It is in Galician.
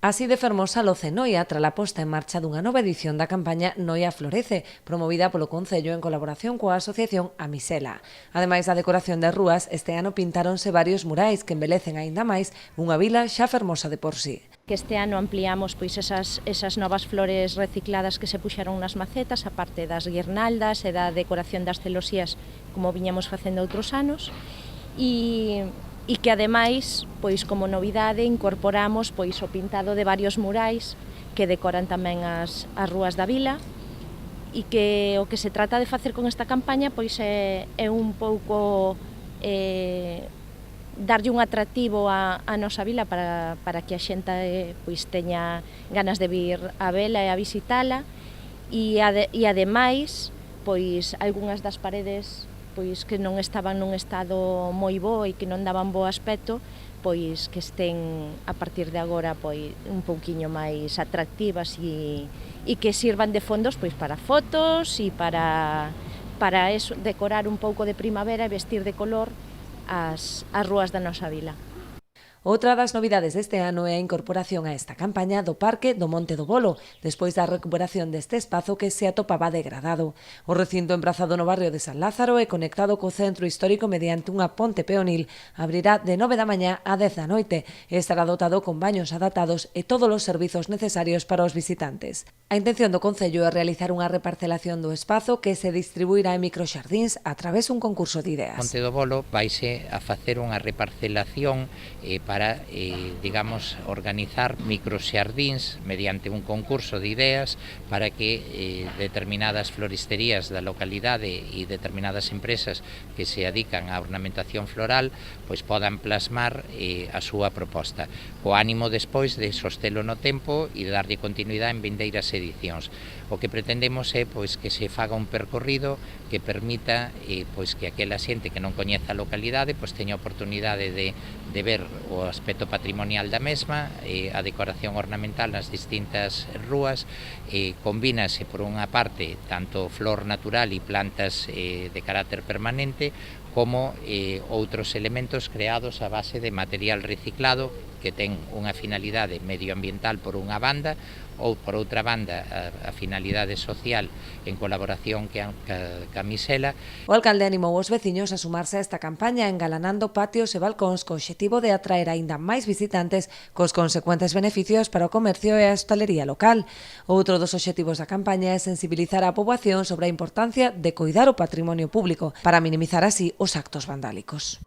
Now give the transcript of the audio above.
Así de fermosa loce Noia tras a posta en marcha dunha nova edición da campaña Noia Florece, promovida polo Concello en colaboración coa asociación Amisela. Ademais da decoración das rúas, este ano pintáronse varios murais que embelecen aínda máis unha vila xa fermosa de por sí. Que este ano ampliamos pois esas novas flores recicladas que se puxeron nas macetas, a parte das guirnaldas e da decoración das celosías como viñamos facendo outros anos, e que ademais, pois como novidade, incorporamos pois o pintado de varios murais que decoran tamén as rúas da vila, e que o que se trata de facer con esta campaña pois é un pouco darlle un atractivo á nosa vila para que a xente pois teña ganas de vir a vela e a visitala, e ademais pois algunhas das paredes pois que non estaban nun estado moi bo e que non daban bo aspecto, pois que estén a partir de agora pois un pouquiño máis atractivas e que sirvan de fondos pois para fotos e para eso, decorar un pouco de primavera e vestir de color as rúas da nosa vila. Outra das novidades deste ano é a incorporación a esta campaña do Parque do Monte do Bolo, despois da recuperación deste espazo que se atopaba degradado. O recinto emprazado no barrio de San Lázaro e conectado co centro histórico mediante unha ponte peonil abrirá de 9 da mañá a 10 da noite e estará dotado con baños adaptados e todos os servizos necesarios para os visitantes. A intención do Concello é realizar unha reparcelación do espazo que se distribuirá en microxardíns a través dun concurso de ideas. Monte do Bolo vaise a facer unha reparcelación para, digamos, organizar microxardíns mediante un concurso de ideas para que determinadas floristerías da localidade e determinadas empresas que se dedican á ornamentación floral pois podan plasmar a súa proposta, co ánimo despois de sostelo no tempo e darlle continuidade en vindeiras edicións. O que pretendemos é pois que se faga un percorrido que permita pois que aquela xente que non coñeza a localidade pois teña oportunidade de ver o aspecto patrimonial da mesma, a decoración ornamental nas distintas rúas, combínase por unha parte tanto flor natural e plantas de carácter permanente como outros elementos creados a base de material reciclado que ten unha finalidade medioambiental por unha banda ou por outra banda a finalidade social en colaboración ca Amisela. O alcalde animou os veciños a sumarse a esta campaña engalanando patios e balcóns co obxectivo de atraer aínda máis visitantes cos consecuentes beneficios para o comercio e a hostalería local. Outro dos obxectivos da campaña é sensibilizar a poboación sobre a importancia de coidar o patrimonio público para minimizar así os actos vandálicos.